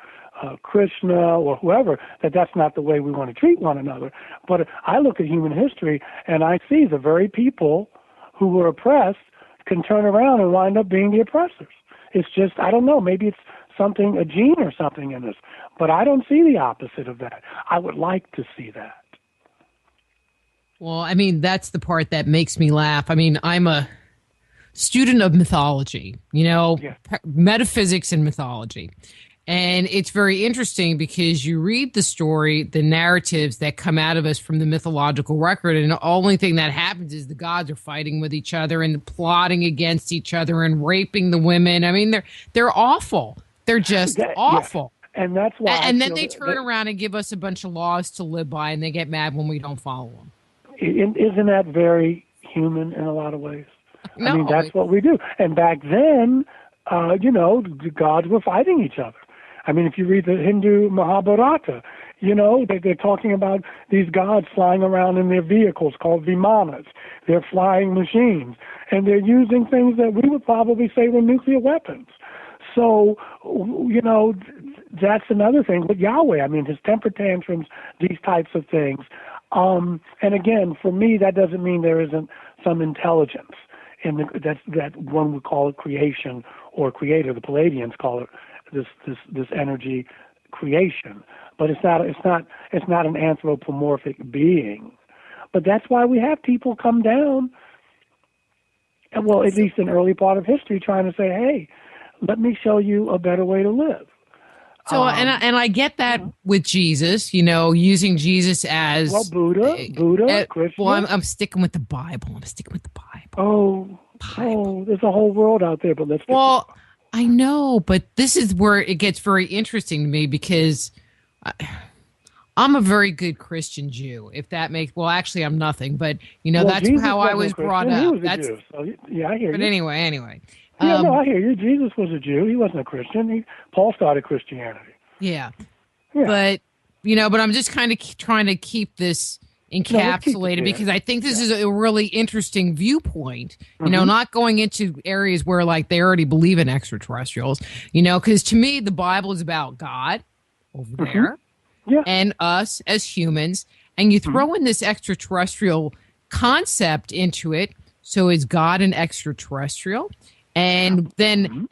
Krishna or whoever, that's not the way we want to treat one another. But I look at human history and I see the very people who were oppressed can turn around and wind up being the oppressors. It's just, I don't know, maybe it's a gene or something in us, but I don't see the opposite of that. I would like to see that. Well, that's the part that makes me laugh. I'm a student of mythology, metaphysics and mythology. And it's very interesting because you read the story, the narratives that come out of us from the mythological record, and the only thing that happens is the gods are fighting with each other and plotting against each other and raping the women. They're awful. They're just awful. Yeah. And that's why. And then they turn around and give us a bunch of laws to live by, and they get mad when we don't follow them. Isn't that very human in a lot of ways? No. That's what we do. And back then, the gods were fighting each other. If you read the Hindu Mahabharata, they're talking about these gods flying around in their vehicles called vimanas. They're flying machines, and they're using things that we would probably say were nuclear weapons. So, that's another thing with Yahweh. His temper tantrums, these types of things. And again, for me, that doesn't mean there isn't some intelligence in that one would call it creation or creator. The Palladians call it this energy creation, but it's not an anthropomorphic being. But that's why we have people come down, and well, at least in the early part of history, trying to say, hey, let me show you a better way to live. So, and I get that with Jesus, using Jesus as Buddha, Krishna. Well, I'm sticking with the Bible. Oh, there's a whole world out there, but let's. Well, I know, but this is where it gets very interesting to me because I'm a very good Christian Jew, if that makes, well, actually I'm nothing, but Well, that's Jesus how I wasn't a was brought Christian. He up. was a Jew. So, yeah, I hear But you. anyway. Yeah, no, I hear you. Jesus was a Jew. He wasn't a Christian. Paul started Christianity. Yeah. Yeah. But, but I'm just kind of trying to keep this No, let's keep it encapsulated there. because I think this is a really interesting viewpoint, Mm-hmm. not going into areas where like they already believe in extraterrestrials, because to me, the Bible is about God over Mm-hmm. there Yeah. and us as humans. And you Mm-hmm. throw in this extraterrestrial concept into it. So is God an extraterrestrial? And then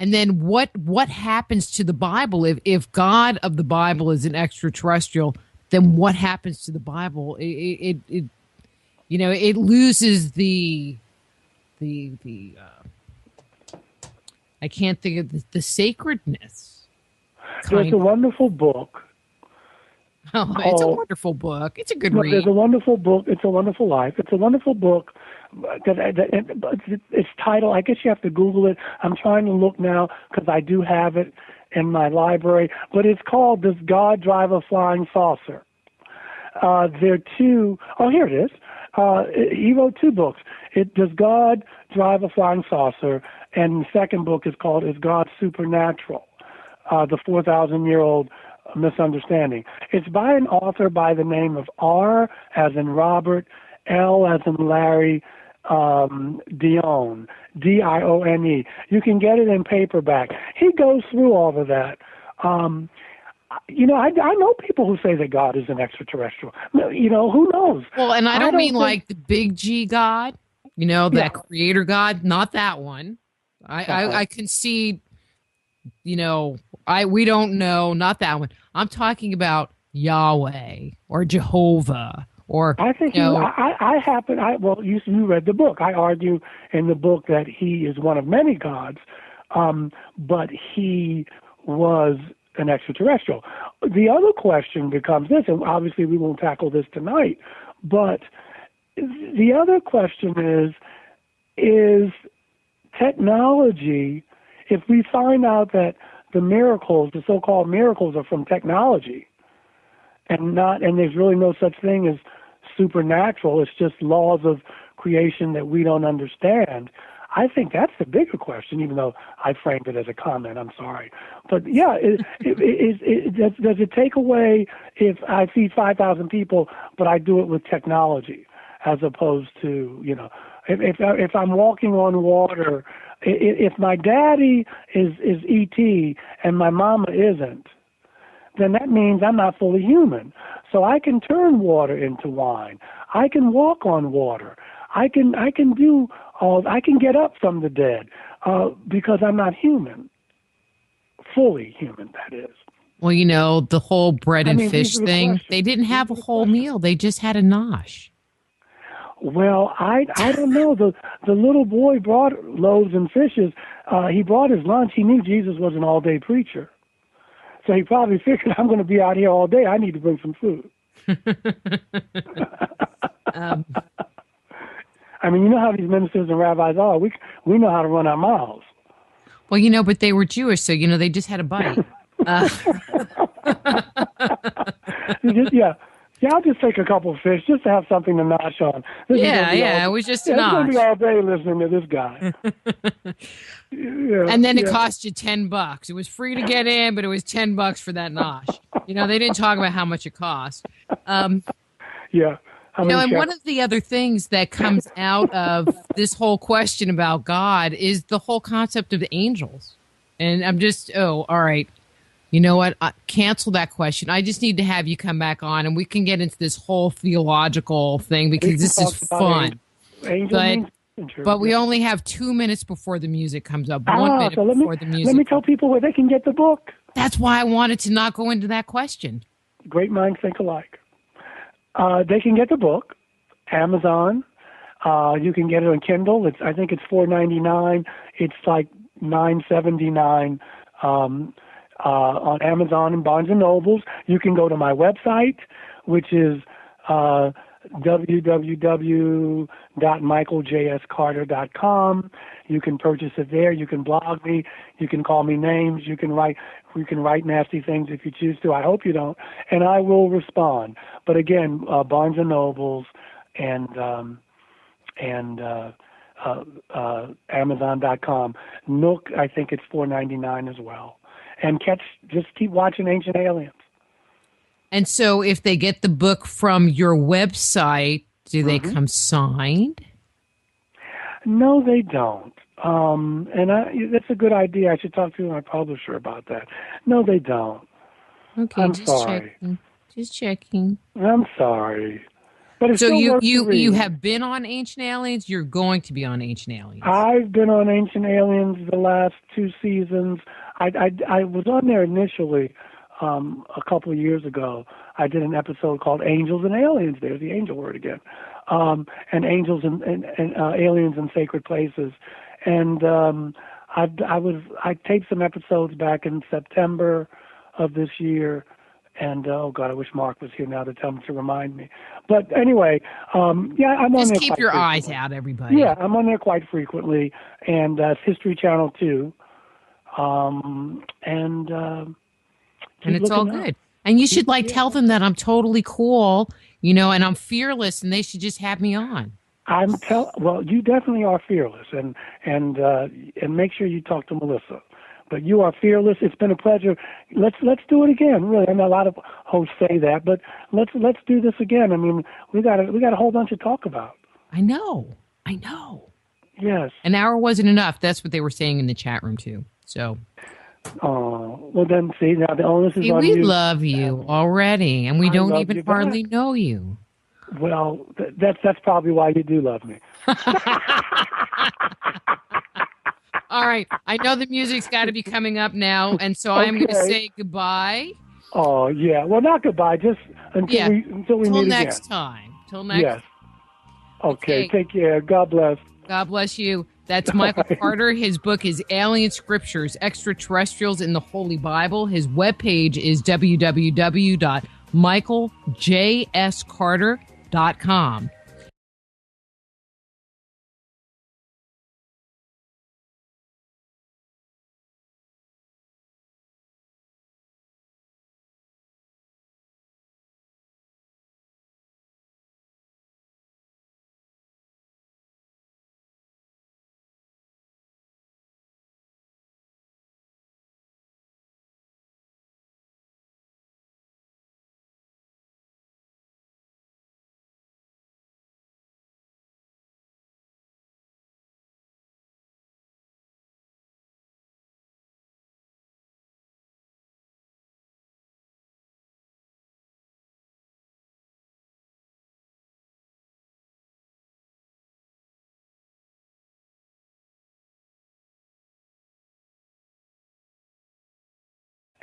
what happens to the Bible if God of the Bible is an extraterrestrial? Then what happens to the Bible? It loses the I can't think of the sacredness. There's a wonderful book. Oh, it's a wonderful book. It's a good read. There's a wonderful book. It's a Wonderful Life. It's a wonderful book. It's titled, I guess you have to Google it. I'm trying to look now because I do have it in my library. But it's called Does God Drive a Flying Saucer? There are two. Oh, here it is. He wrote two books. Does God Drive a Flying Saucer? And the second book is called Is God Supernatural? The 4,000-year-old misunderstanding. It's by an author by the name of R as in Robert, L as in Larry, Dione, Dione. You can get it in paperback. He goes through all of that. I know people who say that God is an extraterrestrial. Who knows? Well, and I don't mean like the big G God, that creator God, not that one. I concede, we don't know, not that one. I'm talking about Yahweh or Jehovah or I think you read the book. I argue in the book that he is one of many gods, but he was an extraterrestrial. The other question becomes this, and obviously we won't tackle this tonight, but the other question is technology, if we find out that the so-called miracles are from technology and there's really no such thing as supernatural, it's just laws of creation that we don't understand, I think that's the bigger question, even though I framed it as a comment. I'm sorry. But, yeah, does it take away if I feed 5,000 people, but I do it with technology as opposed to, if I'm walking on water, if my daddy is E.T. and my mama isn't, then that means I'm not fully human. So I can turn water into wine. I can walk on water. I can get up from the dead because I'm not human, fully human, that is. Well, the whole bread and fish thing, they didn't have a whole meal. They just had a nosh. Well, I don't know. The little boy brought loaves and fishes. He brought his lunch. He knew Jesus was an all-day preacher. So he probably figured, I'm going to be out here all day. I need to bring some food. I mean, you know how these ministers and rabbis are. We know how to run our mouths. Well, but they were Jewish, so, they just had a bite. Yeah, I'll just take a couple of fish just to have something to nosh on. It was just a nosh. It's going to be all day listening to this guy. And then it cost you $10. It was free to get in, but it was $10 for that nosh. They didn't talk about how much it cost. And one of the other things that comes out of this whole question about God is the whole concept of the angels. And I'm just, all right. You know what? Cancel that question. I just need to have you come back on and we can get into this whole theological thing because this is fun. But we only have 2 minutes before the music comes up. 1 minute before the music. Let me tell people where they can get the book. That's why I wanted to not go into that question. Great minds think alike. They can get the book, Amazon. You can get it on Kindle. I think it's $4.99. It's like $9.79 on Amazon and Barnes and Nobles. You can go to my website, which is www.michaeljscarter.com. You can purchase it there. You can blog me. You can call me names. You can write nasty things if you choose to. I hope you don't, and I will respond. But again, Barnes and Nobles and Amazon.com. Nook, I think it's $4.99 as well. And just keep watching Ancient Aliens. And so if they get the book from your website, do they Mm-hmm. come signed? No, they don't. That's a good idea. I should talk to my publisher about that. No, they don't. Okay, I'm just sorry. checking. Just checking. I'm sorry. But it's So still worth the you read. have been on Ancient Aliens? You're going to be on Ancient Aliens. I've been on Ancient Aliens the last 2 seasons. I was on there initially a couple of years ago. I did an episode called Angels and Aliens. There's the angel word again. And Angels and Aliens in Sacred Places. And I taped some episodes back in September of this year. And oh God, I wish Mark was here now to tell me to remind me. But anyway, yeah, I'm on Just there. keep quite your frequently. eyes out, everybody. Yeah, I'm on there quite frequently, and it's History Channel too. And it's all good. And you should tell them that I'm totally cool, and I'm fearless, and they should just have me on. Well, you definitely are fearless, and make sure you talk to Melissa. But you are fearless. It's been a pleasure. Let's do it again. Really, I know a lot of hosts say that, but let's do this again. I mean, we got a whole bunch to talk about. I know. Yes. An hour wasn't enough. That's what they were saying in the chat room too. So. Oh, well then, see, now the onus is on you. We you. love you already, and we don't even hardly know you. Well, that's probably why you do love me. All right. I know the music's got to be coming up now, and so I'm going to say goodbye. Oh, yeah. Well, not goodbye, just until we meet again. Till next time. Yes. Okay. Take care. God bless. God bless you. That's Michael Carter. His book is Alien Scriptures, Extraterrestrials in the Holy Bible. His webpage is www.michaeljscarter.com.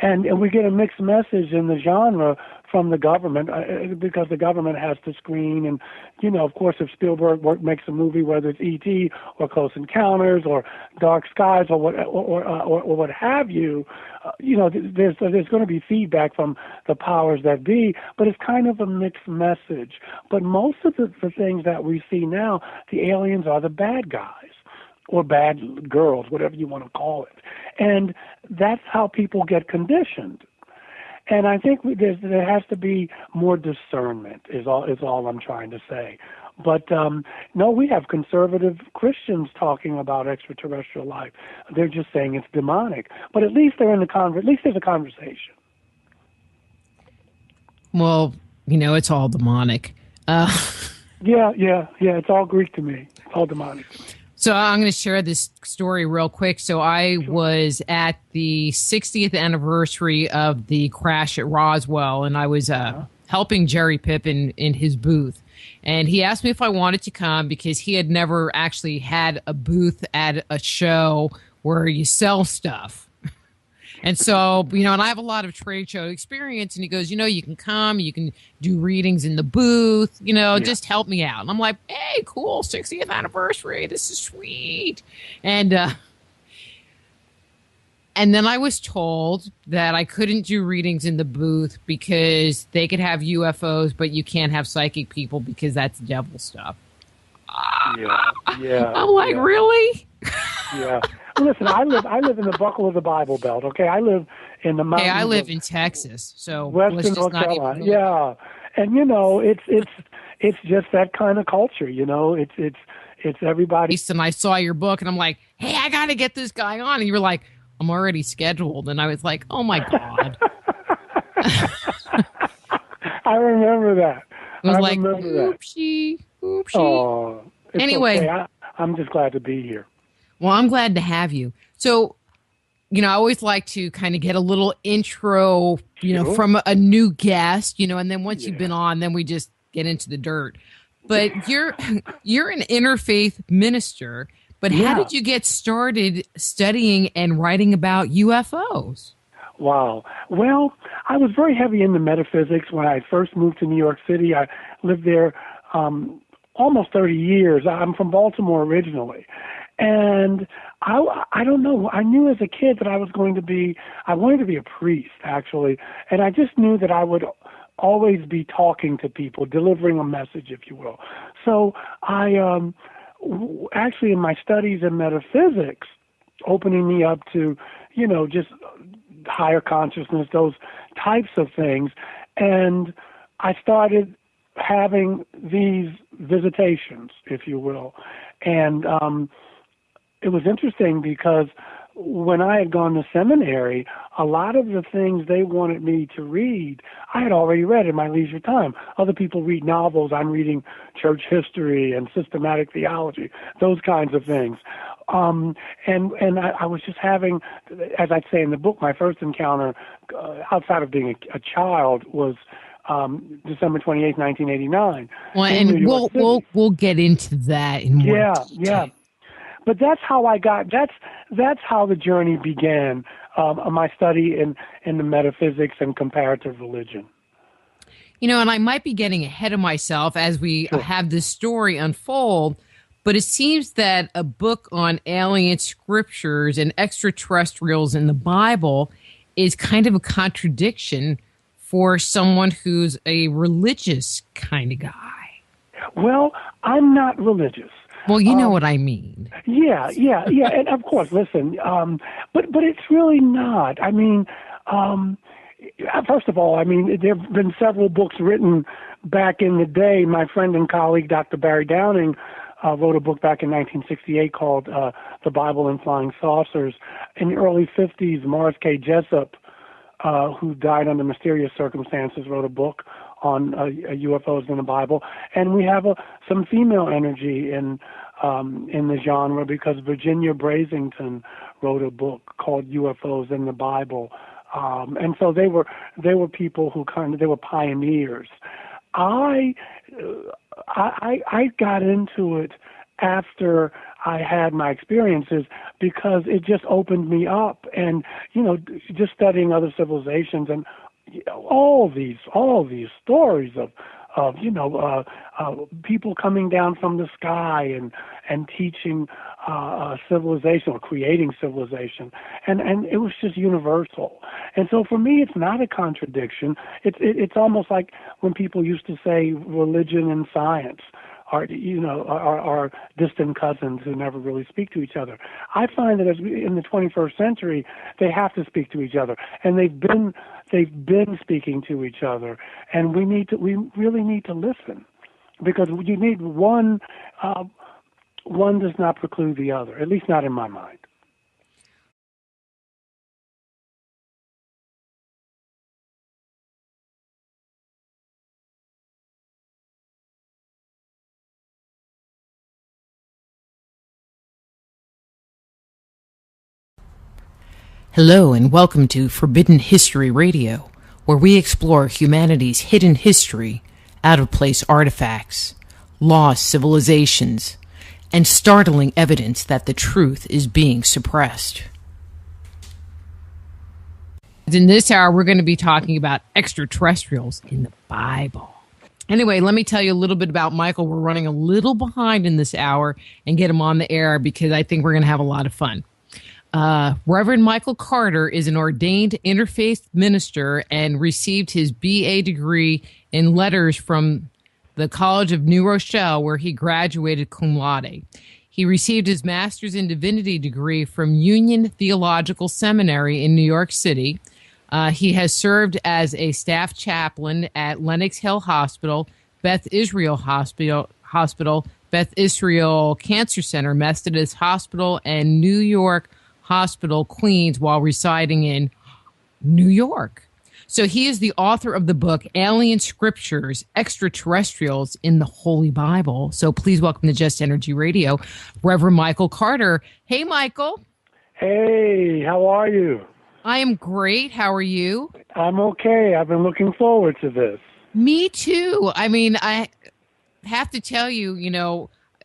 And we get a mixed message in the genre from the government because the government has to screen. And, of course, if Spielberg makes a movie, whether it's E.T. or Close Encounters or Dark Skies or what have you, there's going to be feedback from the powers that be, but it's kind of a mixed message. But most of the things that we see now, the aliens are the bad guys. Or bad girls, whatever you want to call it. And that's how people get conditioned. And I think there has to be more discernment is all I'm trying to say. But no, we have conservative Christians talking about extraterrestrial life. They're just saying it's demonic. But at least they're at least there's a conversation. Well, it's all demonic. Yeah, it's all Greek to me. It's all demonic to me. So I'm going to share this story real quick. So I was at the 60th anniversary of the crash at Roswell, and I was helping Jerry Pippin in his booth. And he asked me if I wanted to come because he had never actually had a booth at a show where you sell stuff. And so, and I have a lot of trade show experience. And he goes, you can come, you can do readings in the booth, just help me out. And I'm like, hey, cool, 60th anniversary. This is sweet. And And then I was told that I couldn't do readings in the booth because they could have UFOs, but you can't have psychic people because that's devil stuff. Yeah. I'm like, really? Yeah. Listen, I live in the buckle of the Bible Belt. Okay, I live in the Hey, I mountains live of in Texas, so let's Western just North not even Carolina. go. Yeah, and it's just that kind of culture. It's everybody. And I saw your book, and I'm like, hey, I got to get this guy on. And you were like, I'm already scheduled. And I was like, oh my God. I remember that. I was I like, remember that. oopsie. Oh, it's Anyway, okay. I'm just glad to be here. well, I'm glad to have you. So, I always like to kind of get a little intro, Sure. from a new guest, and then once you've Yeah. been on, then we just get into the dirt. But you're an interfaith minister, but how Yeah. did you get started studying and writing about UFOs? Wow. Well, I was very heavy into metaphysics when I first moved to New York City. I lived there almost 30 years. I'm from Baltimore originally. And I don't know. I knew as a kid that I wanted to be a priest, actually. And I just knew that I would always be talking to people, delivering a message, if you will. So I actually, in my studies in metaphysics, opening me up to, just higher consciousness, those types of things. And I started having these visitations, if you will. And it was interesting because when I had gone to seminary, a lot of the things they wanted me to read, I had already read in my leisure time. Other people read novels. I'm reading church history and systematic theology, those kinds of things. And I was just having, as I say in the book, my first encounter outside of being a child was December 28th, 1989. Well, and we'll get into that in more detail. Yeah. But that's how I got. That's how the journey began. My study in the metaphysics and comparative religion. And I might be getting ahead of myself as we have this story unfold, but it seems that a book on alien scriptures and extraterrestrials in the Bible is kind of a contradiction for someone who's a religious kind of guy. Well, I'm not religious. Well, you know what I mean. Yeah. And of course, listen, but it's really not. I mean, first of all, there have been several books written back in the day. My friend and colleague, Dr. Barry Downing, wrote a book back in 1968 called The Bible and Flying Saucers. In the early 50s, Morris K. Jessup, who died under mysterious circumstances, wrote a book on UFOs in the Bible, and we have some female energy in the genre because Virginia Brasington wrote a book called UFOs in the Bible, and so they were people who they were pioneers. I got into it after I had my experiences because it just opened me up, and just studying other civilizations and all these stories of people coming down from the sky and teaching civilization or creating civilization, and it was just universal. And so for me, it's not a contradiction. It's almost like when people used to say religion and science are distant cousins who never really speak to each other. I find that in the 21st century, they have to speak to each other, and they've been speaking to each other, and we really need to listen, because you need one. One does not preclude the other, at least not in my mind. Hello and welcome to Forbidden History Radio, where we explore humanity's hidden history, out-of-place artifacts, lost civilizations, and startling evidence that the truth is being suppressed. In this hour, we're going to be talking about extraterrestrials in the Bible. Anyway, let me tell you a little bit about Michael. We're running a little behind in this hour and get him on the air because I think we're going to have a lot of fun. Reverend Michael Carter is an ordained interfaith minister and received his BA degree in letters from the College of New Rochelle, where he graduated cum laude. He received his master's in divinity degree from Union Theological Seminary in New York City. He has served as a staff chaplain at Lenox Hill Hospital, Beth Israel Hospital, Beth Israel Cancer Center, Methodist Hospital, and New York Hospital, Queens, while residing in New York. So he is the author of the book, Alien Scriptures, Extraterrestrials in the Holy Bible. So please welcome to Just Energy Radio, Reverend Michael Carter. Hey, Michael. Hey, how are you? I am great. How are you? I'm okay. I've been looking forward to this. Me too. I mean, I have to tell you,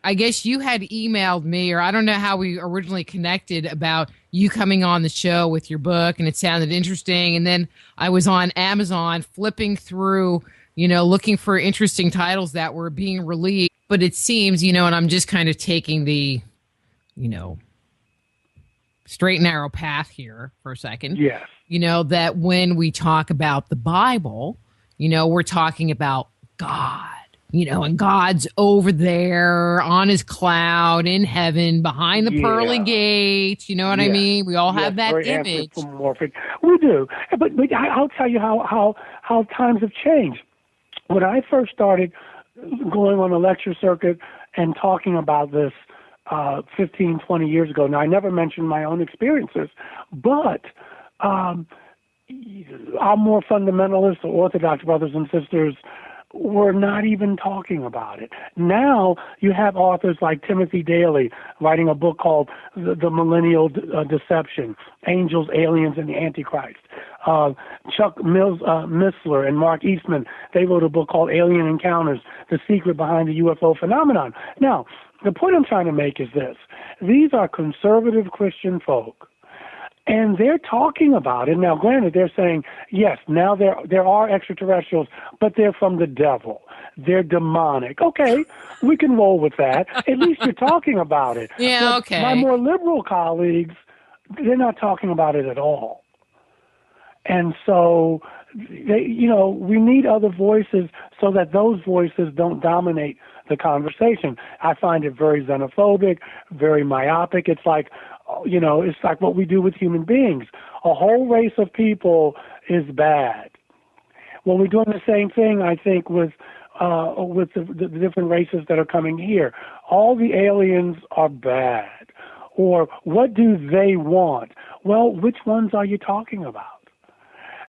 I guess you had emailed me, or I don't know how we originally connected, about you coming on the show with your book, and it sounded interesting. And then I was on Amazon flipping through, looking for interesting titles that were being released. But it seems, and I'm just kind of taking the, straight and narrow path here for a second. Yes. That when we talk about the Bible, we're talking about God. And God's over there on his cloud in heaven behind the pearly gates. You know what I mean? We all have that very image. Anthropomorphic. We do. But I'll tell you how times have changed. When I first started going on the lecture circuit and talking about this 15, 20 years ago, now I never mentioned my own experiences, but our more fundamentalist or Orthodox brothers and sisters were not even talking about it. Now you have authors like Timothy Daly writing a book called The Millennial Deception, Angels, Aliens, and the Antichrist. Chuck Missler and Mark Eastman, they wrote a book called Alien Encounters, The Secret Behind the UFO Phenomenon. Now, the point I'm trying to make is this. These are conservative Christian folk. And they're talking about it. Now, granted, they're saying, yes, now there are extraterrestrials, but they're from the devil. They're demonic. Okay, we can roll with that. At least you're talking about it. Yeah, but okay. My more liberal colleagues, they're not talking about it at all. And so, we need other voices so that those voices don't dominate the conversation. I find it very xenophobic, very myopic. It's like what we do with human beings. A whole race of people is bad. Well, we're doing the same thing, I think, with the different races that are coming here. All the aliens are bad. Or what do they want? Well, which ones are you talking about?